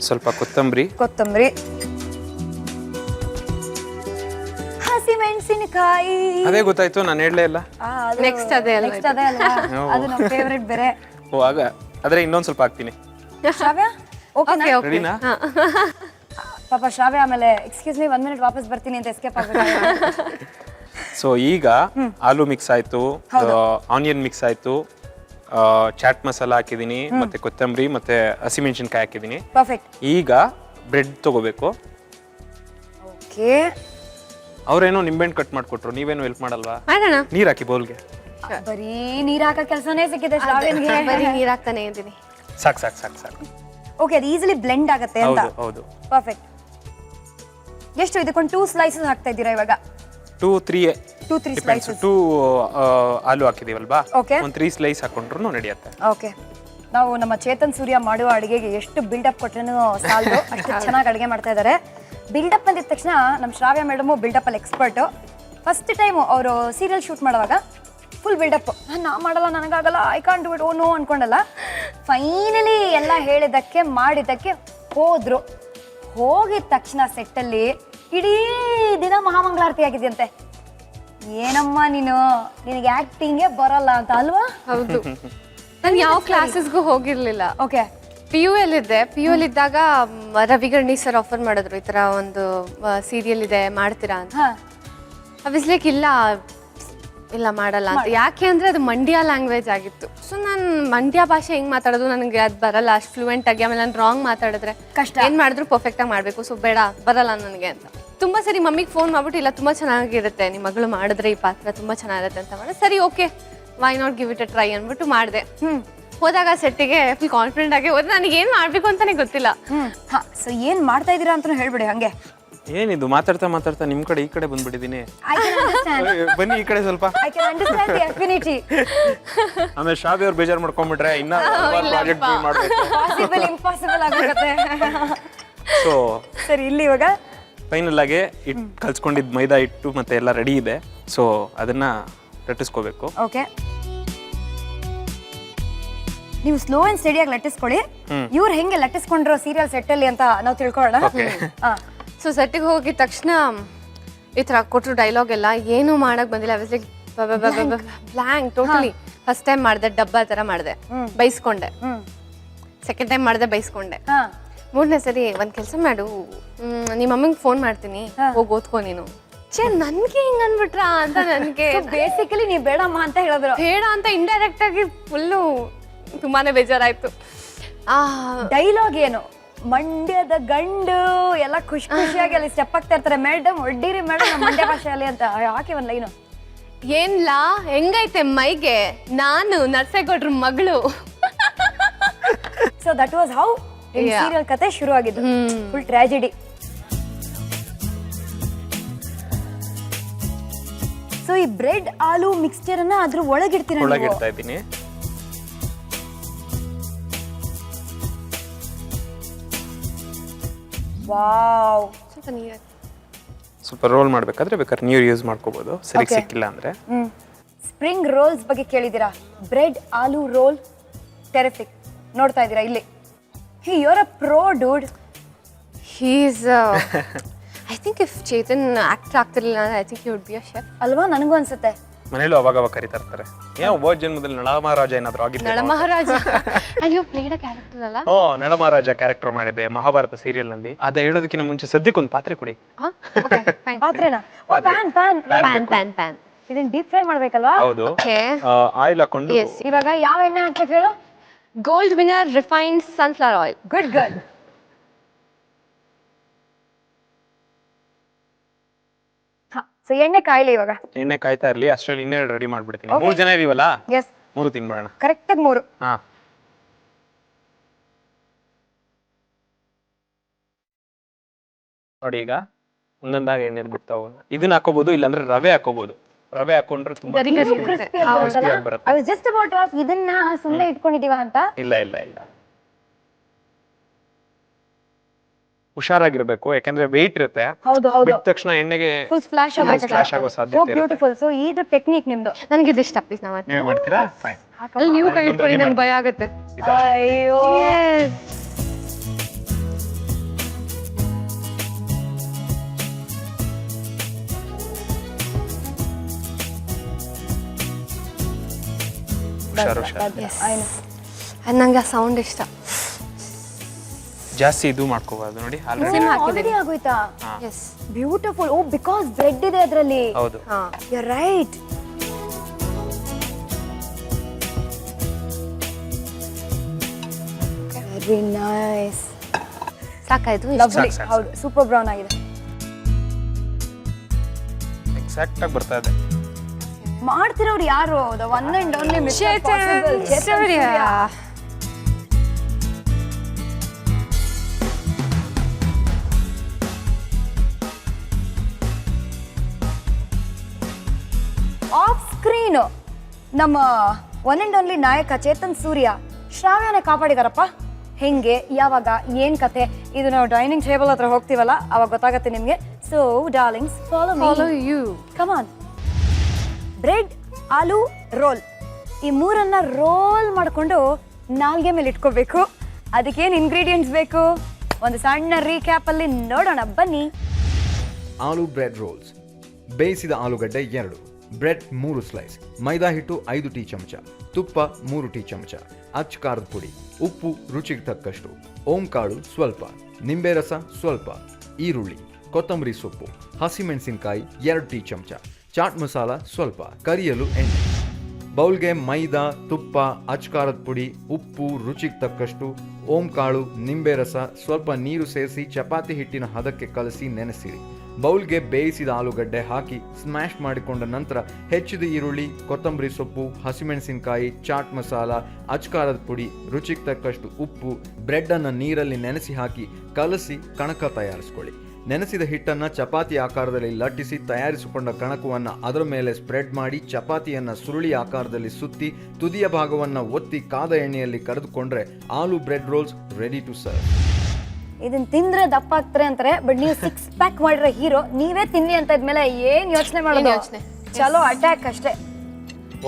ಸ್ವಲ್ಪ ಕೊತ್ತಂಬರಿ, ಹಸಿಮೆಣಸಿನಕಾಯಿ. ಅದೇ ಗೊತ್ತಾಯ್ತು, ನಾನು ಹೇಳಲೇ ಇಲ್ಲ. ನೆಕ್ಸ್ಟ್ ಅದೇ ಅಲ್ವಾ? ಅದು ನಮ್ಮ ಫೇವರೇಟ್ ಬೇರೆ. ಓ ಆಗ ಆದ್ರೆ ಇನ್ನೊಂದು ಸ್ವಲ್ಪ ಹಾಕ್ತೀನಿ. ಶ್ರಾವ್ಯ ಓಕೆ ರೆಡಿನಾ? ಪಾಪ ಶ್ರಾವ್ಯ ಆಮೇಲೆ ಎಕ್ಸ್ಕ್ಯೂಸ್ ಮೀ 1 ಮಿನಿಟ್ ವಾಪಸ್ ಬರ್ತೀನಿ ಅಂತ ಎಸ್ಕೇಪ್ ಆಗ್ಬಿಟ್ಟು. ಸೊ ಈಗ ಆಲೂ ಮಿಕ್ಸ್ ಆಯ್ತು, ಆನಿಯನ್ ಮಿಕ್ಸ್ ಆಯ್ತು, ಚಾಟ್ ಮಸಾಲ ಹಾಕಿದೀನಿ, ಮತ್ತೆ ಕೊತ್ತಂಬರಿ ಮತ್ತೆ ಹಸಿಮೆಣಸಿನಕಾಯಿ ಹಾಕಿದೀನಿ. ಪರ್ಫೆಕ್ಟ್. ಈಗ ಬ್ರೆಡ್ ತಗೋಬೇಕು. ಓಕೆ. ಅವ್ರೇನೋ ನಿಂಬೆಹಣ್ಣು ಕಟ್ ಮಾಡ್ಕೊಟ್ರು, ನೀವೇನು ಹೆಲ್ಪ್ ಮಾಡಲ್ವಾ? ಮಾಡೋಣ. ನೀರ್ ಹಾಕಿ ಬೌಲ್ಗೆ. ಬರೀ ನೀರ್ ಹಾಕೋ ಕೆಲಸನೇ ಸಿಕ್ಕಿದೆ ಶ್ರಾವ್ಯನ್ಗೆ. ಬರೀ ನೀರ್ ಹಾಕ್ತಾನೆ ಇದ್ದೀನಿ. ಸಾಕು ಸಾಕು ಸಾಕು ಸಾಕು. ಓಕೆ, ಅದು ಈಸಿಲಿ ಬ್ಲೆಂಡ್ ಆಗುತ್ತೆ ಅಂತ. ಹೌದು ಹೌದು. ಪರ್ಫೆಕ್ಟ್. ಎಷ್ಟು ಇದಕ್ಕೊಂದು 2 ಸ್ಲೈಸಸ್ ಹಾಕ್ತಾ ಇದ್ದೀರಾ ಇವಾಗ? 2-3 ಸ್ಲೈಸಸ್. 2 ಆಲೂ ಹಾಕಿದೀವಲ್ವಾ, Okay. ಒಂದು 3 ಸ್ಲೈಸ್ ಹಾಕೊಂಡ್ರು ನಡೆಯುತ್ತೆ. ಓಕೆ. ನಾವು ನಮ್ಮ ಚೇತನ್ ಸೂರ್ಯ ಮಾಡುವ ಅಡುಗೆಗೆ ಎಷ್ಟು ಬಿಲ್ಡಪ್ ಕೊಟ್ರೂ ಸಾಲದು, ಅಷ್ಟು ಚೆನ್ನಾಗಿ ಅಡುಗೆ ಮಾಡ್ತಾ ಇದ್ದಾರೆ. ಬಿಲ್ಡಪ್ ಅಂದಿದ ತಕ್ಷಣ ನಮ್ಮ ಶ್ರಾವ್ಯ ಮೇಡಮು ಬಿಲ್ಡಪ್ ಅಲ್ಲಿ ಎಕ್ಸ್ಪರ್ಟು. ಫಸ್ಟ್ ಟೈಮು ಅವರು ಸೀರಿಯಲ್ ಶೂಟ್ ಮಾಡುವಾಗ ಫುಲ್ ಬಿಲ್ಡಪ್. ನಾ ಮಾಡಲ್ಲ, ನನಗಾಗಲ್ಲ, I can't do it, oh no ಅನ್ಕೊಂಡಲ್ಲ. ಫೈನಲಿ ಎಲ್ಲ ಹೇಳಿದ್ದಕ್ಕೆ ಮಾಡಿದ್ದಕ್ಕೆ ಹೋದ್ರು. ಹೋಗಿದ ತಕ್ಷಣ ಸೆಟ್ಟಲ್ಲಿ ಇಡೀ ದಿನ ಮಹಾಮಂಗಳಾರತಿ ಆಗಿದೆಯಂತೆ. ಏನಮ್ಮ ನೀನು, ನಿನಗೆ ಆಕ್ಟಿಂಗೇ ಬರಲ್ಲ ಅಂತ ಅಲ್ವಾ? ಹೌದು. ನಾನು ಯಾವ ಕ್ಲಾಸಸ್ಗೂ ಹೋಗಿರ್ಲಿಲ್ಲ. ಓಕೆ. PU ಇದ್ದೆ. PU ಇದ್ದಾಗ ರವಿ ಗಣೇಶ್ ಸರ್ ಆಫರ್ ಮಾಡಿದ್ರು, ಈ ತರ ಒಂದು ಸೀರಿಯಲ್ ಇದೆ ಮಾಡ್ತೀರಾ ಅಂತ. ಲೈಕ್ ಇಲ್ಲ ಮಾಡಲ್ಲ ಅಂತ. ಯಾಕೆ ಅಂದ್ರೆ ಅದು ಮಂಡ್ಯ ಲ್ಯಾಂಗ್ವೇಜ್ ಆಗಿತ್ತು. ಸೊ ನಾನು ಮಂಡ್ಯ ಭಾಷೆ ಹೆಂಗ್ ಮಾತಾಡೋದು, ನನಗೆ ಅದು ಬರಲ್ಲ ಅಷ್ಟು ಫ್ಲೂಯೆಂಟ್ ಆಗಿ. ಆಮೇಲೆ ನಾನು ರಾಂಗ್ ಮಾತಾಡಿದ್ರೆ ಕಷ್ಟ. ಏನ್ ಮಾಡಿದ್ರು ಪರ್ಫೆಕ್ಟ್ ಆಗಿ ಮಾಡ್ಬೇಕು. ಸೊ ಬೇಡ, ಬರಲ್ಲ ನನಗೆ ಅಂತ. ತುಂಬಾ ಸರಿ ಮಮ್ಮಿಗೆ ಫೋನ್ ಮಾಡ್ಬಿಟ್ಟು, ಇಲ್ಲ ತುಂಬಾ ಚೆನ್ನಾಗಿರುತ್ತೆ, ನಿಮ್ಮ ಮಗಳು ಮಾಡಿದ್ರೆ ಈ ಪಾತ್ರ ತುಂಬಾ ಚೆನ್ನಾಗಿರುತ್ತೆ ಅಂತ ಮಾಡಿ. ಸರಿ okay, why not give it a try ಅಂದ್ಬಿಟ್ಟು ಮಾಡಿದೆ. ಹೋದಾಗ ಸೆಟ್ಟಿಗೆ ಫುಲ್ ಕಾನ್ಫಿಡೆಂಟ್ ಆಗಿ ಹೋದ್ರೆ ನನಗೆ ಏನ್ ಮಾಡ್ಬೇಕು ಅಂತಾನೆ ಗೊತ್ತಿಲ್ಲ. ಸೊ ಏನ್ ಮಾಡ್ತಾ ಇದೀರಾ ಅಂತ ಹೇಳ್ಬಿಡಿ ಹಂಗೆ. ಏನಿದು ಮಾತಾಡ್ತಾ ಮಾತಾಡ್ತಾ ನಿಮ್ ಕಡೆ ಈ ಕಡೆ ಬಂದ್ಬಿಟ್ಟಿದೀನಿ. ಬನ್ನಿ ಈ ಕಡೆ ಸ್ವಲ್ಪ. I can understand the affinity. ಆಮೇಲೆ ಶ್ರಾವ್ಯ ಅವ್ರು ಬೇಜಾರು ಮಾಡ್ಕೊಂಡ್ಬಿಟ್ರೆ ಇನ್ನ ಪ್ರಾಜೆಕ್ಟ್ ಮಾಡ್ಬೇಕು. Possible impossible ಆಗುತ್ತೆ. ಸೊ ಸರಿ, ಇಲ್ಲಿ ಇವಾಗ ಫೈನಲ್ ಆಗಿ ಕಲ್ಸ್ಕೊಂಡಿದ್ ಮೈದಾ ಹಿಟ್ಟು ಮತ್ತೆ ಎಲ್ಲ ರೆಡಿ ಇದೆ. ಸೊ ಅದನ್ನ ಲಟ್ಟಿಸ್ಕೋಬೇಕು. ಓಕೆ. ನೀವು ಸ್ಲೋ ಅಂಡ್ ಸ್ಟಡಿಯಾಗಿ ಲಟ್ಟಿಸ್ಕೊಳ್ಳಿ. ಇವ್ರು ಹೆಂಗೆ ಲಟ್ಟಿಸ್ಕೊಂಡ್ರು ಸೀರಿಯಲ್ ಸೆಟ್ ಅಲ್ಲಿ ಅಂತ ನಾವು ತಿಳ್ಕೊಳ್ಳೋಣ. ಸೊ ಸೆಟ್ಟಿಗೆ ಹೋಗಿದ ತಕ್ಷಣ ಈ ತರ ಕೊಟ್ಟರು ಡೈಲಾಗ್ ಎಲ್ಲ, ಏನು ಮಾಡಕ್ ಬಂದಿಲ್ಲ. Blank totally. ಫಸ್ಟ್ ಟೈಮ್ ಮಾಡಿದೆ, ಡಬ್ಬ ತರ ಮಾಡಿದೆ, ಬೈಸ್ಕೊಂಡೆ. ಸೆಕೆಂಡ್ ಟೈಮ್ ಮಾಡಿದೆ, ಬೈಸ್ಕೊಂಡೆ. 3ನೇ ಸರಿ ಒಂದ್ ಕೆಲಸ ಮಾಡು, ನಿಮ್ಮ ಅಮ್ಮಂಗೆ ಫೋನ್ ಮಾಡ್ತೀನಿ, ಹೋಗಿ ಓದ್ಕೊ ನೀನು. ನನ್ಗೆ ಹಿಂಗ್ ಅನ್ಬಿಟ್ರಾ ಅಂತ. ನನ್ಗೆ ಬೇಸಿಕಲಿ ನೀವು ಬೇಡಮ್ಮ ಅಂತ ಹೇಳಿದ್ರು. ಬೇಡ ಅಂತ ಇಂಡೈರೆಕ್ಟ್ ಆಗಿ ಫುಲ್ಲು ತುಂಬಾನೇ ಬೇಜಾರಾಯ್ತು. ಡೈಲಾಗ್ ಏನು, ಮಂಡ್ಯದ ಗಂಡು ಎಲ್ಲ ಖುಷಿ ಖುಷಿಯಾಗಿ ಅಲ್ಲಿ ಸ್ಟೆಪ್ ಆಗ್ತಾ ಇರ್ತಾರೆ. ಮೇಡಮ್ ಒಡ್ಡಿರಿ ಮೇಡಮ್ ನಮ್ಮ ಮಂಡ್ಯ ಭಾಷೆಯಲ್ಲಿ ಅಂತ ಹಾಕಿ ಒಂದ್ ಲೈನು. ಏನ್ಲಾ ಹೆಂಗೈತೆ ಮೈಗೆ, ನಾನು ನರ್ಸೇಗೌಡ್ರ ಮಗಳು. So that was how serial ಕತೆ ಶುರು ಆಗಿದ್ದು. Full tragedy. ಸೊ ಈ ಬ್ರೆಡ್ ಆಲೂ ಮಿಕ್ಸ್ಚರ್ ಅನ್ನ ಅದ್ರ ಒಳಗಿಡ್ತೀರಾ? ಒಳಗಿಡ್ತಾ ಇದ್ದೀನಿ. ವಾವ್. ಸ್ವಲ್ಪ ರೋಲ್ ಮಾಡ್ಬೇಕಾದ್ರೆ ಬೇಕಾದ್ರೆ ನೀರು ಯೂಸ್ ಮಾಡ್ಕೋಬಹುದು, ಸರಿ ಸಿಕ್ಕಿಲ್ಲ ಅಂದ್ರೆ. ಸ್ಪ್ರಿಂಗ್ ರೋಲ್ಸ್ ಬಗ್ಗೆ ಕೇಳಿದಿರಾ? Bread aloo roll terrific. ನೋಡ್ತಾ ಇದ್ದೀರಾ ಇಲ್ಲಿ. You are a pro dude. He is I think if Chetan actor ಆಗ್ತಿರ್ಲಿಲ್ಲ ಅಂದ್ರೆ I think he would be a chef. ಅಲ್ವಾ? ನನಗೂ ಅನ್ಸುತ್ತೆ. ಮನೇಲೂ ಅವಾಗ ಅವಾಗ ಕರಿತಾ ಇರ್ತಾರೆ. ಹೋದ ಜನ್ಮದಲ್ಲಿ ನಳಮಹಾರಾಜ ಏನಾದ್ರು ಆಗಿದ್ದೆ. ನಳಮಹಾರಾಜ ಅಯ್ಯೋ ಪ್ಲೇಡ್ ಕ್ಯಾರೆಕ್ಟರ್ ಅಲ್ಲ? ನಳಮಹಾರಾಜ ಕ್ಯಾರೆಕ್ಟರ್ ಮಾಡಿದೆ ಮಹಾಭಾರತ ಸೀರಿಯಲ್ ನಲ್ಲಿ. ಅದ ಹೇಳೋದಕ್ಕಿಂತ ಮುಂಚೆ ಸದ್ಯಕ್ಕೆ ಒಂದು ಪಾತ್ರೆ ಕೊಡಿ. ಪಾತ್ರೆನಾ? ಪ್ಯಾನ್ ಇದನ್ನ ಡೀಪ್ ಫ್ರೈ ಮಾಡ್ಬೇಕಲ್ವಾ? ಹೌದು. ಆಯಿಲ್ ಹಾಕೊಂಡು ಇವಾಗ ಯಾವ ಎಣ್ಣೆ ಹಾಕ್ಬೇಕು ಹೇಳು? Gold winner refined sunflower oil. Good good. So ಎಣ್ಣೆ ಕಾಯಿಲೆ ಇವಾಗ. ಎಣ್ಣೆ ಕಾಯ್ತಾ ಇರ್ಲಿ, ಅಷ್ಟರಲ್ಲಿ ಇನ್ನೇ ರೆಡಿ ಮಾಡ್ಬಿಡ್ತೀನಿ. 3 ಜನ ಇದೀವಲ್ಲ, 3 ತಿನ್ಬೇಡ. ಕರೆಕ್ಟ್ ಆಗಿ 3. ಹಾ, ನೋಡಿ ಈಗ ಒಂದೊಂದಾಗಿ ಎಣ್ಣೆ ಬಿಡ್ತಾ ಹೋಗೋಣ. ಇದನ್ನ ಹಾಕೋಬಹುದು, ಇಲ್ಲಾಂದ್ರೆ ರವೆ ಹಾಕೋಬಹುದು. ರವೆ ಹಾಕೊಂಡ್ರೆ ತುಂಬಾ ಬರುತ್ತೆ. I was just about to ask, ಇದನ್ನ ಸುಮ್ಮನೆ ಇಟ್ಕೊಂಡಿದೀವ ಅಂತ. ಇಲ್ಲ ಇಲ್ಲ ಇಲ್ಲ, ಹುಷಾರಾಗಿರ್ಬೇಕು, ಯಾಕಂದ್ರೆ ವೆಯ್ಟ್ ಇರುತ್ತೆ. ಹೌದು ಹೌದು. ಬಿಟ್ಟ ತಕ್ಷಣ ಎಣ್ಣೆಗೆ ಫುಲ್ ಸ್ಪ್ಲಾಶ್ ಆಗೋ ಸಾಧ್ಯತೆ ಇರುತ್ತೆ. ಬ್ಯೂಟಿಫುಲ್. ಸೊ ಇದು ಟೆಕ್ನಿಕ್ ನಿಮ್ದು. ನನಗೆ ಇದು ಇಷ್ಟ ಪ್ಲೀಸ್. ನಾವು ನೀವು ಮಾಡ್ತೀರಾ? ಫೈನ್. ಅಲ್ಲಿ ನೀವು ಕೈ ಇಟ್ಕೊಳ್ಳಿ, ನಂಗೆ ಭಯ ಆಗುತ್ತೆ. ಅಯ್ಯೋ. ಹುಷಾರು ಅದು ನಂಗೆ ಆ ಸೌಂಡ್ ಇಷ್ಟ. ಜಾಸ್ತಿ ಇದು ಮಾಡ್ಕೋಬಾರ್ದು ನೋಡಿ. ಆಲ್ರೆಡಿ ಆಗೋಯ್ತಾ? Yes, beautiful. Oh, because bread ಇದೆ ಅದರಲ್ಲಿ. ಹೌದು. You are right. Very nice. ಸಾಕಾಯ್ತು. ಲವ್ಲಿ. ಹೌದು, ಸೂಪರ್ ಬ್ರೌನ್ ಆಗಿದೆ. ಎಕ್ಸಾಕ್ಟ್ ಆಗಿ ಬರ್ತಾ ಇದೆ. ಮಾಡ್ತಿರೋರು ಯಾರು? The one and only mister possible Chetan Surya. Off screen ನಮ್ಮ ಒನ್ ಅಂಡ್ ಓನ್ಲಿ ನಾಯಕ ಚೇತನ್ ಸೂರ್ಯ ಶ್ರಾವ್ಯನ ಕಾಪಾಡಿದಾರಪ್ಪ. ಹೆಂಗೆ, ಯಾವಾಗ, ಏನ್ ಕತೆ, ಇದು ನಾವು ಡೈನಿಂಗ್ ಟೇಬಲ್ ಹತ್ರ ಹೋಗ್ತೀವಲ್ಲ ಅವಾಗ ಗೊತ್ತಾಗತ್ತೆ ನಿಮ್ಗೆ. So darlings, follow you. Come on. Bread, aloo, roll, ಈ ಮೂರನ್ನ ರೋಲ್ ಮಾಡಿಕೊಂಡು ನಾಲ್ಗೆ ಮೇಲೆ ಇಟ್ಕೋಬೇಕು. ಅದಕ್ಕೇನು ಇಂಗ್ರೀಡಿಯೆಂಟ್ಸ್ ಬೇಕು ಒಂದು ಸಣ್ಣ ರೀಕ್ಯಾಪ್ ಅಲ್ಲಿ ನೋಡೋಣ ಬನ್ನಿ. ಆಲೂ ಬ್ರೆಡ್ ರೋಲ್ಸ್. ಬೇಯಿಸಿದ ಆಲೂಗಡ್ಡೆ 2, ಬ್ರೆಡ್ 3 ಸ್ಲೈಸ್, ಮೈದಾ ಹಿಟ್ಟು 5 ಟೀ ಚಮಚ, ತುಪ್ಪ 3 ಟೀ ಚಮಚ, ಅಚ್ಚ ಖಾರದ ಪುಡಿ, ಉಪ್ಪು ರುಚಿಗೆ ತಕ್ಕಷ್ಟು, ಓಂ ಕಾಳು ಸ್ವಲ್ಪ, ನಿಂಬೆ ರಸ ಸ್ವಲ್ಪ, ಈರುಳ್ಳಿ, ಕೊತ್ತಂಬರಿ ಸೊಪ್ಪು, ಹಸಿಮೆಣಸಿನಕಾಯಿ 2 ಟೀ ಚಮಚ, ಚಾಟ್ ಮಸಾಲ ಸ್ವಲ್ಪ, ಕರಿಯಲು ಎಣ್ಣೆ. ಬೌಲ್ಗೆ ಮೈದಾ, ತುಪ್ಪ, ಅಚ್ಚ ಖಾರದ ಪುಡಿ, ಉಪ್ಪು ರುಚಿಗೆ ತಕ್ಕಷ್ಟು, ಓಂ ಕಾಳು, ನಿಂಬೆ ರಸ, ಸ್ವಲ್ಪ ನೀರು ಸೇರಿಸಿ ಚಪಾತಿ ಹಿಟ್ಟಿನ ಹದಕ್ಕೆ ಕಲಸಿ ನೆನೆಸಿರಿ. ಬೌಲ್ಗೆ ಬೇಯಿಸಿದ ಆಲೂಗಡ್ಡೆ ಹಾಕಿ ಸ್ಮ್ಯಾಶ್ ಮಾಡಿಕೊಂಡ ನಂತರ ಹೆಚ್ಚಿದ ಈರುಳ್ಳಿ, ಕೊತ್ತಂಬರಿ ಸೊಪ್ಪು, ಹಸಿಮೆಣಸಿನಕಾಯಿ, ಚಾಟ್ ಮಸಾಲ, ಅಚ್ಚ ಖಾರದ ಪುಡಿ, ರುಚಿಗೆ ತಕ್ಕಷ್ಟು ಉಪ್ಪು, ಬ್ರೆಡ್ ಅನ್ನು ನೀರಲ್ಲಿ ನೆನೆಸಿ ಹಾಕಿ ಕಲಸಿ ಕಣಕ ತಯಾರಿಸಿಕೊಳ್ಳಿ. ನೆನೆಸಿದ ಹಿಟ್ಟನ್ನು ಚಪಾತಿ ಆಕಾರದಲ್ಲಿ ಲಟ್ಟಿಸಿ ತಯಾರಿಸಿಕೊಂಡ ಕಣಕವನ್ನು ಅದರ ಮೇಲೆ ಸ್ಪ್ರೆಡ್ ಮಾಡಿ ಚಪಾತಿಯನ್ನು ಸುರುಳಿ ಆಕಾರದಲ್ಲಿ ಸುತ್ತಿ ತುದಿಯ ಭಾಗವನ್ನು ಒತ್ತಿ ಕಾದ ಎಣ್ಣೆಯಲ್ಲಿ ಕರೆದುಕೊಂಡ್ರೆ aloo bread rolls ready to serve. ಇದನ್ನ ತಿಂದ್ರೆ ದಪ್ಪ ಆಗ್ತಾರೆ ಅಂತಾರೆ, ಬಟ್ ನೀವು 6 ಪ್ಯಾಕ್ ಮಾಡಿರೋ ಹೀರೋ ನೀವೇ ತಿನ್ನಿ ಅಂತ ಇದ್ಮೇಲೆ ಏನ್ ಯೋಚನೆ ಮಾಡೋದು? ಚಲೋ ಅಟ್ಯಾಕ್ ಅಷ್ಟೇ.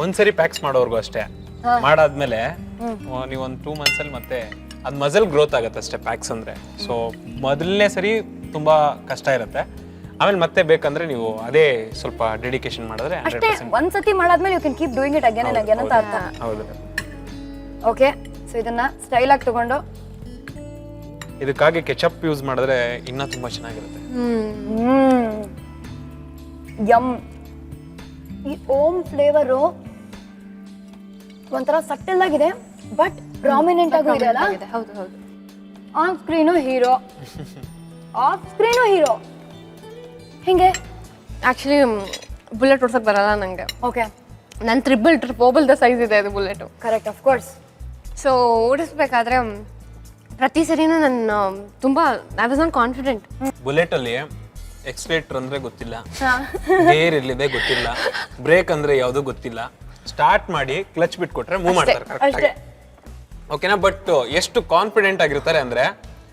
ಒಂದ್ಸರಿ ಪ್ಯಾಕ್ಸ್ ಮಾಡೋರ್ಗು ಅಷ್ಟೇ. ಮಾಡಾದ್ಮೇಲೆ ನೀವೊಂದು 2 months ಅಲ್ಲಿ ಮತ್ತೆ ಅದ್ ಮಸಲ್ ಗ್ರೋತ್ ಆಗತ್ತೆ ಅಷ್ಟೇ ಪ್ಯಾಕ್ಸ್ ಅಂದ್ರೆ. ಸೊ ಮೊದಲನೇ ಸರಿ ತುಂಬಾ ಕಷ್ಟ ಇರುತ್ತೆ, ಆಮೇಲೆ ಮತ್ತೆ ಬೇಕಂದ್ರೆ ನೀವು ಅದೇ ಸ್ವಲ್ಪ ಡೆಡಿಕೇಶನ್ ಮಾಡಿದ್ರೆ ಅಷ್ಟೇ. ಒಂದ್ಸತಿ ಮಾಡಾದ್ಮೇಲೆ you can keep doing it again and again ಅಂತ ಅರ್ಥ. ಹೌದು. ಓಕೆ, ಸೊ ಇದನ್ನ ಸ್ಟೈಲ್ ಆಗಿ ತಗೊಂಡು ಇದಕ್ಕಾಗಿ ಕೆಚಪ್ ಯೂಸ್ ಮಾಡಿದ್ರೆ ಇನ್ನೂ ತುಂಬಾ ಚೆನ್ನಾಗಿರುತ್ತೆ. ಯಮ್. ಈ ಓಮ್ ಫ್ಲೇವರು ಒಂಥರ ಸಟಲ್ ಆಗಿದೆ ಬಟ್ ಪ್ರಾಮಿನೆಂಟ್ ಆಗೂ ಇದೆ ಅಲ್ಲ. ಹೌದು ಹೌದು. Off screen hero, off screen hero. ಹಿಂಗೆ ಆಕ್ಚುಲಿ ಬುಲೆಟ್ ಓಡ್ಸಕ್ ಬರಲ್ಲ ನಂಗೆ. ಓಕೆ, ನನ್ನ ಟ್ರಿಪಲ್ ದ ಸೈಜ್ ಇದೆ ಅದು bullet. Correct, of course. So ಓಡಿಸ್ಬೇಕಾದ್ರೆ ಪ್ರತಿ ಸರಿನೂ ನಾನು ತುಂಬಾ I was not confident. Bullet ಅಲ್ಲಿ ಎಕ್ಸ್ಲೇಟರ್ ಅಂದ್ರೆ ಗೊತ್ತಿಲ್ಲ, ಗೇರ್ ಎಲ್ಲಿದೆ ಗೊತ್ತಿಲ್ಲ, ಬ್ರೇಕ್ ಅಂದ್ರೆ ಯಾವುದು ಗೊತ್ತಿಲ್ಲ. ಸ್ಟಾರ್ಟ್ ಮಾಡಿ ಕ್ಲಚ್ ಬಿಟ್ಕೊಟ್ರೆ ಮೂವ್ ಮಾಡ್ತಾರೆ ಕರೆಕ್ಟ್. ಓಕೆನಾ? ಬಟ್ ಎಷ್ಟು ಕಾನ್ಫಿಡೆಂಟ್ ಆಗಿರ್ತಾರೆ ಅಂದ್ರೆ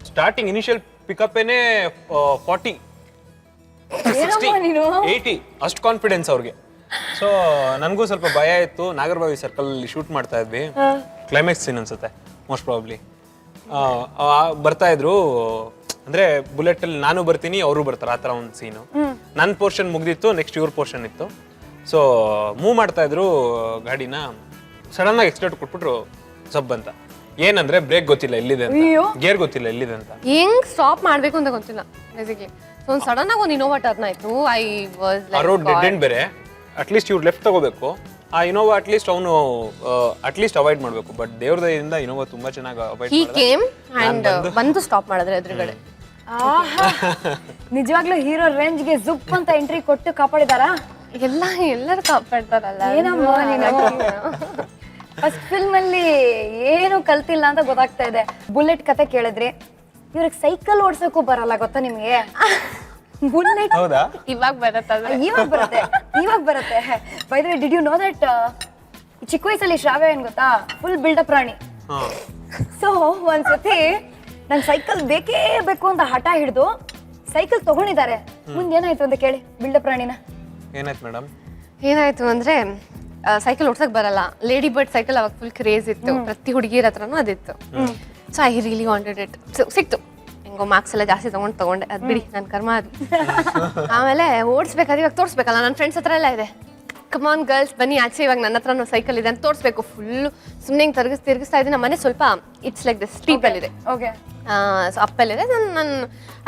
ಸ್ಟಾರ್ಟಿಂಗ್ ಇನಿಷಿಯಲ್ ಪಿಕಪ್ ಏನೇ 40, 60, 80 ಅಷ್ಟು ಕಾನ್ಫಿಡೆನ್ಸ್ ಅವ್ರಿಗೆ. ಸೊ ನನಗೂ ಸ್ವಲ್ಪ ಭಯ ಇತ್ತು. ನಾಗರಬಾವಿ ಸರ್ಕಲ್ ಅಲ್ಲಿ ಶೂಟ್ ಮಾಡ್ತಾ ಇದ್ವಿ, ಕ್ಲೈಮ್ಯಾಕ್ಸ್ ಸೀನ್ ಅನ್ಸುತ್ತೆ ಮೋಸ್ಟ್ ಪ್ರಾಬಬ್ಲಿ. ಬರ್ತಾ ಇದ್ರು ಅಂದ್ರೆ ಬುಲೆಟ್ ಅಲ್ಲಿ ನಾನು ಬರ್ತೀನಿ ಅವರು ಬರ್ತಾರೆ, ಆ ತರ ಒಂದು ಸೀನು. ನನ್ನ ಪೋರ್ಷನ್ ಮುಗ್ದಿತ್ತು, ನೆಕ್ಸ್ಟ್ ಇವ್ರ ಪೋರ್ಷನ್ ಇತ್ತು. ಸೊ ಮೂವ್ ಮಾಡ್ತಾ ಇದ್ರು ಗಾಡಿನ, ಸಡನ್ ಆಗಿ ಎಕ್ಸ್ಲೇಟರ್ ಕೊಟ್ಬಿಟ್ರು ಸಬ್ ಅಂತ. ಏನಂದ್ರೆ ಬ್ರೇಕ್ ಗೊತ್ತಿಲ್ಲ ಎಲ್ಲಿದೆ ಅಂತ, ಗೇರ್ ಗೊತ್ತಿಲ್ಲ ಎಲ್ಲಿದೆ ಅಂತ, ಹೆಂಗ್ ಸ್ಟಾಪ್ ಮಾಡ್ಬೇಕು ಅಂತ ಗೊತ್ತಿಲ್ಲ ಬೇಸಿಕ್ಲಿ. ಸೊ ಒಂದು ಸಡನ್ ಆಗಿ ಒಂದು ಇನೋವಾ ಟರ್ನ್ ಆಯ್ತು. I was like road dead end ಬೇರೆ. ಅಟ್ಲೀಸ್ಟ್ ಇವ್ರು ಲೆಫ್ಟ್ ತಗೋಬೇಕು, ಆ ಇನೋವಾ ಅಟ್ಲೀಸ್ಟ್ ಅವನು ಅಟ್ಲೀಸ್ಟ್ ಅವಾಯ್ಡ್ ಮಾಡಬೇಕು. ಬಟ್ ದೇವ್ರ ದಯದಿಂದ ಇನೋವಾ ತುಂಬಾ ಚೆನ್ನಾಗಿ ಅವಾಯ್ಡ್ ಹಿ ಕೇಮ್ ಅಂಡ್ ಬಂದು ಸ್ಟಾಪ್ ಮಾಡಿದ್ರೆ ಎದುರುಗಡೆ. ನಿಜವಾಗ್ಲೂ ಹೀರೋ ರೇಂಜ್ಗೆ ಜುಪ್ ಅಂತ ಎಂಟ್ರಿ ಕೊಟ್ಟು ಕಾಪಾಡಿದಾರಾ? ಎಲ್ಲರೂ ಕಾಪಾಡ್ತಾರಲ್ಲ. ಏನಮ್ಮ ನೀನು ಫಸ್ಟ್ ಫಿಲ್ಮ್ ಅಲ್ಲಿ ಏನು ಕಲ್ತಿಲ್ಲ ಅಂತ ಗೊತ್ತಾಗ್ತಾ ಇದೆ. ಬುಲೆಟ್ ಕತೆ ಕೇಳಿದ್ರಿ, ಇವ್ರಿಗೆ ಸೈಕಲ್ ಓಡ್ಸಕ್ಕೂ ಬರಲ್ಲ ಗೊತ್ತಾ ನಿಮ್ಗೆ? ಬುಲೆಟ್ ಹೌದಾ? ಇವಾಗ ಬರುತ್ತೆ. By the way, did you know that ಚಿಕ್ಕ ವಯಸ್ಸಲ್ಲಿ ಶ್ರಾವ್ಯ ಏನ್ ಗೊತ್ತಾ, ಫುಲ್ ಬಿಲ್ಡಪ್ ರಾಣಿ. ಸೊ ಒಂದ್ಸತಿ ನನ್ ಸೈಕಲ್ ಬೇಕೇ ಬೇಕು ಅಂತ ಹಠ ಹಿಡಿದು ಸೈಕಲ್ ತಗೊಂಡಿದ್ದಾರೆ. ಮುಂದೆ ಏನಾಯ್ತು ಅಂತ ಕೇಳಿ ಬಿಲ್ಡಪ್ ರಾಣಿನ. ಏನಾಯ್ತು ಮೇಡಮ್? ಏನಾಯ್ತು ಅಂದ್ರೆ ಸೈಕಲ್ ಓಡ್ಸಕ್ ಬರಲ್ಲ. ಲೇಡಿ ಬರ್ಡ್ ಸೈಕಲ್ ಅವಾಗ ಫುಲ್ ಕ್ರೇಜ್ ಇತ್ತು, ಪ್ರತಿ ಹುಡುಗಿರ ಹತ್ರನೂ ಅದಿತ್ತು. So I really wanted it. ಸಿಕ್ತು, ಹೆಂಗೋ ಮಾರ್ಕ್ಸ್ ಎಲ್ಲ ಜಾಸ್ತಿ ತಗೊಂಡೆ. ಅದ್ ಬಿಡಿ, ನನ್ನ ಕರ್ಮ ಅದು. ಆಮೇಲೆ ಓಡಿಸ್ಬೇಕಾದ್ರೆ ಇವಾಗ ತೋರಿಸ್ಬೇಕಲ್ಲ, ನನ್ನ ಫ್ರೆಂಡ್ಸ್ ಹತ್ರ ಎಲ್ಲ ಇದೆ. ಕಮಾನ್ ಗರ್ಲ್ಸ್ ಬನ್ನಿ ಆಚೆ, ಇವಾಗ ನನ್ನ ಹತ್ರ ಸೈಕಲ್ ಇದೆ ಅಂತ ತೋರಿಸ್ಬೇಕು. ಫುಲ್ ಸುಮ್ಮನೆ ಹಿಂಗೆ ತಿರುಗಿಸ್ತಾ ಇದ್ದೀನಿ. ನಮ್ಮ ಮನೆ ಸ್ವಲ್ಪ ಇಟ್ಸ್ ಲೈಕ್ ದಿಸ್ ಸ್ಟೀಪಲ್ಲಿದೆ, ಓಕೆ ಸೊ ಅಪ್ಪಲ್ಲಿದೆ. ನಾನು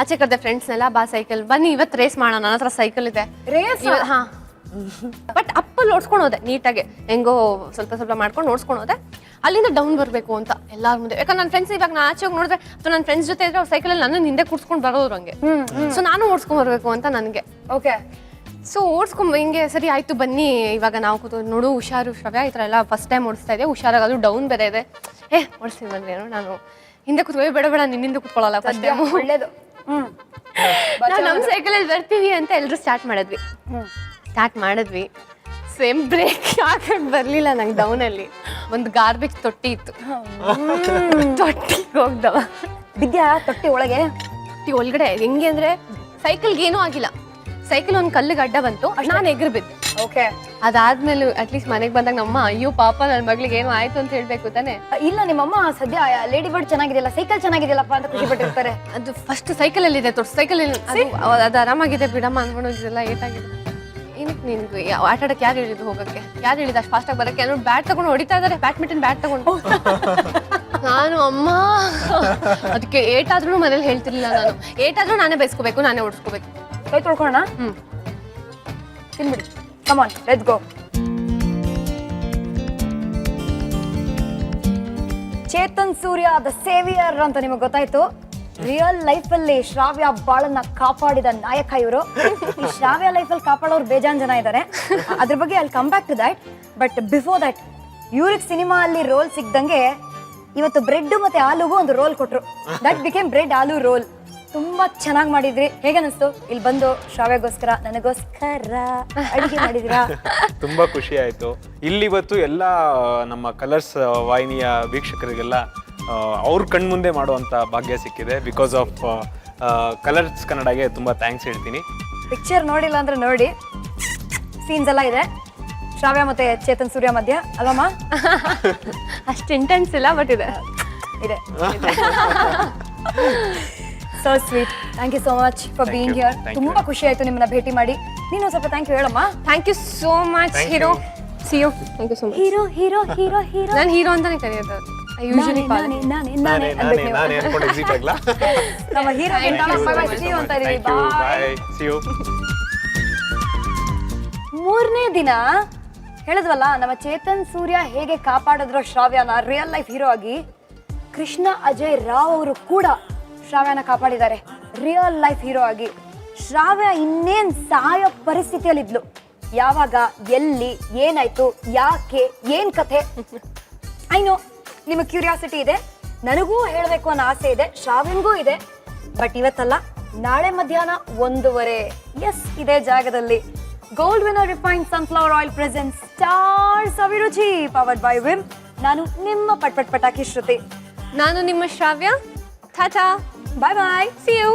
ಆಚೆ ಕರೆದೆ ಫ್ರೆಂಡ್ಸ್ನೆಲ್ಲ, ಬಾ ಸೈಕಲ್ ಬನ್ನಿ ಇವತ್ತು ರೇಸ್ ಮಾಡೋಣ, ನನ್ನ ಹತ್ರ ಸೈಕಲ್ ಇದೆ. ರೇಸ್? ಹಾಂ, ಬಟ್ ಅಪ್ಪಲ್ಲಿ ಓಡಿಸ್ಕೊಂಡು ಹೋದೆ ನೀಟಾಗಿ, ಹೆಂಗೋ ಸ್ವಲ್ಪ ಸ್ವಲ್ಪ ಮಾಡ್ಕೊಂಡು ಓಡಿಸ್ಕೊಂಡು ಹೋದೆ. ಅಲ್ಲಿಂದ ಡೌನ್ ಬರಬೇಕು ಅಂತ ಎಲ್ಲಾರ ಮುಂದೆ. ಯಾಕಂದ್ರೆ ನನ್ನ ಫ್ರೆಂಡ್ಸ್ ಇವಾಗ ನಾ ಆಚೆ ಹೋಗಿ ನೋಡಿದ್ರೆ ಅಥವಾ ನನ್ನ ಫ್ರೆಂಡ್ಸ್ ಜೊತೆ ಇದ್ರೆ ಅವ್ರ ಸೈಕಲಲ್ಲಿ ನನ್ನ ಹಿಂದೆ ಕೂಡ್ಸ್ಕೊಂಡು ಬರೋರು ಹಂಗೆ. ಸೊ ನಾನು ಓಡಿಸ್ಕೊಂಡ್ ಬರಬೇಕು ಅಂತ ನನಗೆ. ಓಕೆ, ಸೊ ಓಡಿಸ್ಕೊಂಡ್ ಹಿಂಗೆ ಸರಿ ಆಯ್ತು ಬನ್ನಿ ಇವಾಗ ನಾವು ಕೂತು ನೋಡು ಹುಷಾರು ಶ್ರವ್ಯ, ಈ ಥರ ಎಲ್ಲ ಫಸ್ಟ್ ಟೈಮ್ ಓಡಿಸ್ತಾ ಇದೆ, ಹುಷಾರಾಗಿ ಅದು ಡೌನ್ ಬೇರೆ ಇದೆ. ಓಡಿಸ್ತೀನಿ ಬನ್ನಿ ಏನೋ. ನಾನು ಹಿಂದೆ ಕೂತ್ಕೊ, ಬೇಡ ಬೇಡ ನಿನ್ನಿಂದ ಕೂತ್ಕೊಳ್ಳಲ್ಲ ಫಸ್ಟ್ ಟೈಮ್, ಒಳ್ಳೇದು. ನಾವು ನಮ್ಮ ಸೈಕಲಲ್ಲಿ ಬರ್ತೀವಿ ಅಂತ ಎಲ್ಲರೂ ಸ್ಟಾರ್ಟ್ ಮಾಡಿದ್ವಿ. ಸೇಮ್ ಬ್ರೇಕ್ ಹಾಕೊಂಡು ಬರಲಿಲ್ಲ ನಂಗೆ. ಡೌನಲ್ಲಿ ಒಂದು ಗಾರ್ಬೇಜ್ ತೊಟ್ಟಿ ಇತ್ತು, ತೊಟ್ಟಿಗೆ ಹೋಗ್ದವ ಬಿದ್ಯಾ ತೊಟ್ಟಿ ಒಳಗೆ? ತೊಟ್ಟಿ ಒಳಗಡೆ ಹೆಂಗೆ ಅಂದರೆ ಸೈಕಲ್ಗೆ ಏನೂ ಆಗಿಲ್ಲ, ಸೈಕಲ್ ಒಂದು ಕಲ್ಲಿಗೆ ಅಡ್ಡ ಬಂತು, ನಾನು ಎಗರು ಬಿದ್ದೆ. ಓಕೆ, ಅದಾದ್ಮೇಲೆ ಅಟ್ಲೀಸ್ಟ್ ಮನೆಗೆ ಬಂದಾಗ ನಮ್ಮ ಅಯ್ಯೋ ಪಾಪ ನನ್ನ ಮಗಳಿಗೆ ಏನೋ ಆಯ್ತು ಅಂತ ಹೇಳ್ಬೇಕು ತಾನೆ. ಇಲ್ಲ ನಿಮ್ಮಮ್ಮ ಸದ್ಯ ಲೇಡಿ ಬರ್ಡ್ ಚೆನ್ನಾಗಿದೆಯಲ್ಲ, ಸೈಕಲ್ ಚೆನ್ನಾಗಿದೆಯಲ್ಲಪ್ಪ ಅಂತ ಖುಷಿ ಪಟ್ಟಿರ್ತಾರೆ. ಅದು ಫಸ್ಟ್ ಸೈಕಲಲ್ಲಿದೆ, ತೊಟ್ಟು ಸೈಕಲಲ್ಲಿ ಅದು ಆರಾಮಾಗಿದೆ ಬಿಡಮ್ಮ ಅಂದ್ಕೊಂಡೋಗಿದ್ದೆಲ್ಲ ಏಟಾಗಿದೆ. ಏನಕ್ಕೆ ನಿನ್ಗೆ ಆಟ ಆಡಕ್ಕೆ ಯಾರು ಹೇಳಿದ್ದು ಹೋಗಕ್ಕೆ? ಯಾರು ಹೇಳಿದ್ದು ಅಷ್ಟು ಫಾಸ್ಟಾಗಿ ಬರೋಕ್ಕೆ? ಏನೋ ಬ್ಯಾಟ್ ತಗೊಂಡು ಹೊಡಿತಾ ಇದ್ದಾರೆ, ಬ್ಯಾಡ್ಮಿಂಟನ್ ಬ್ಯಾಟ್ ತಗೊಂಡು. ನಾನು ಅಮ್ಮ ಅದಕ್ಕೆ ಏಟಾದ್ರೂ ಮನೇಲಿ ಹೇಳ್ತಿರ್ಲಿಲ್ಲ. ನಾನು ಏಟಾದ್ರೂ ನಾನೇ ಬೈಸ್ಕೋಬೇಕು, ನಾನೇ ಓಡಿಸ್ಕೋಬೇಕು. ಕೈ ತೊಳ್ಕೊಳ್ಳೋಣ? ತಿನ್ಬಿಡಿ, come on let's go. Chetan Surya the saviour ಅಂತ ನಿಮಗೆ ಗೊತ್ತಾಯ್ತು. ರಿಯಲ್ ಲೈಫ್ ಅಲ್ಲಿ ಶ್ರಾವ್ಯ ಬಾಳನ್ನ ಕಾಪಾಡಿದ ನಾಯಕ ಇವರು. ಈ ಶ್ರಾವ್ಯ ಲೈಫ್ ಅಲ್ಲಿ ಕಾಪಾಡೋರು ಬೇಜಾನ್ ಜನ ಇದ್ದಾರೆ, ಅದ್ರ ಬಗ್ಗೆ ಅಲ್ಲಿ come back to that. But before that ಇವ್ರಿಗೆ ಸಿನಿಮಾ ಅಲ್ಲಿ ರೋಲ್ ಸಿಗ್ದಂಗೆ ಇವತ್ತು ಬ್ರೆಡ್ ಮತ್ತೆ ಆಲೂಗೂ ಒಂದು ರೋಲ್ ಕೊಟ್ರು. That became bread aloo roll. ತುಂಬಾ ಚೆನ್ನಾಗಿ ಮಾಡಿದ್ರಿ. ಹೇಗೆ ಅನಿಸ್ತು ಇಲ್ಲಿ ಬಂದು ಶ್ರಾವ್ಯಗೋಸ್ಕರ ನನಗೋಸ್ಕರ ಅಡಿಗೆ ಮಾಡಿದಿರಾ? ತುಂಬಾ ಖುಷಿ ಆಯ್ತು. ಇಲ್ಲಿ ಇವತ್ತು ಎಲ್ಲ ನಮ್ಮ ಕಲರ್ಸ್ ವಾಹಿನಿಯ ವೀಕ್ಷಕರಿಗೆಲ್ಲ ಅವ್ರ ಕಣ್ಮುಂದೆ ಮಾಡುವಂತ ಭಾಗ್ಯ ಸಿಕ್ಕಿದೆ. ಬಿಕಾಸ್ ಆಫ್ ಕಲರ್ಸ್ ಕನ್ನಡಗೆ ತುಂಬಾ ಥ್ಯಾಂಕ್ಸ್ ಹೇಳ್ತೀನಿ. ಪಿಕ್ಚರ್ ನೋಡಿಲ್ಲ ಅಂದ್ರೆ ನೋಡಿ, ಸೀನ್ಸ್ ಎಲ್ಲ ಇದೆ ಶ್ರಾವ್ಯ ಮತ್ತೆ ಚೇತನ್ ಸೂರ್ಯ ಮಧ್ಯ ಅಲ್ವಮ್ಮ? ಅಷ್ಟು ಇಂಟೆನ್ಸ್ ಇಲ್ಲ, ಬಟ್ ಇದೆ. So sweet. Thank you so much for being here. ತುಂಬಾ ಖುಷಿ ಆಯ್ತು ನಿಮ್ಮನ್ನ ಭೇಟಿ ಮಾಡಿ. ನೀನು ಸ್ವಲ್ಪ ಥ್ಯಾಂಕ್ ಯು ಹೇಳಮ್ಮ. Thank you so much hero. See you. Thank you so much. Hero hero hero hero ನಾನು ಹೀರೋ ಅಂತಾನೆ ಕರೆಯೋದು. ಐ ಯೂಶುವಲಿ ಕಾಲ್ ನಮ್ಮ ಹೀರೋ ಅಂತ ಇದೀವಿ. ಬಾಯ್. ಮೂರನೇ ದಿನ ಹೇಳಿದ್ವಲ್ಲ ನಮ್ಮ ಚೇತನ್ ಸೂರ್ಯ ಹೇಗೆ ಕಾಪಾಡಿದ್ರು ಶ್ರಾವ್ಯನ ರಿಯಲ್ ಲೈಫ್ ಹೀರೋ ಆಗಿ, ಕೃಷ್ಣ ಅಜಯ್ ರಾವ್ ಅವರು ಕೂಡ ಶ್ರಾವ್ಯನ ಕಾಪಾಡಿದ್ದಾರೆ ರಿಯಲ್ ಲೈಫ್ ಹೀರೋ ಆಗಿ. ಶ್ರಾವ್ಯ ಇನ್ನೇನ್ ಸಾಯೋ ಪರಿಸ್ಥಿತಿಯಲ್ಲಿದ್ಲು. ಯಾವಾಗ, ಎಲ್ಲಿ, ಏನಾಯ್ತು, ಯಾಕೆ, ಏನ್ ಕಥೆ? ಐನೋ ನಿಮಗೆ ಕ್ಯೂರಿಯಾಸಿಟಿ ಇದೆ, ನನಗೂ ಹೇಳಬೇಕು ಅನ್ನೋ ಆಸೆ ಇದೆ, ಶ್ರಾವ್ಯನ್ಗೂ ಇದೆ. ಬಟ್ ಇವತ್ತಲ್ಲ, ನಾಳೆ ಮಧ್ಯಾಹ್ನ 1:30 ಎಸ್ ಇದೇ ಜಾಗದಲ್ಲಿ gold winner refined sunflower oil present stars ಅಭಿರುಚಿ ಪವರ್ಡ್ ಬೈ ವಿಮ್. ನಾನು ನಿಮ್ಮ ಪಟ್ಪಟ್ ಪಟಾಕಿ ಶ್ರುತಿ. ನಾನು ನಿಮ್ಮ ಶ್ರಾವ್ಯ. ಟಾಟಾ, ಬಾಯ್ ಬಾಯ್, ಸಿ ಯು.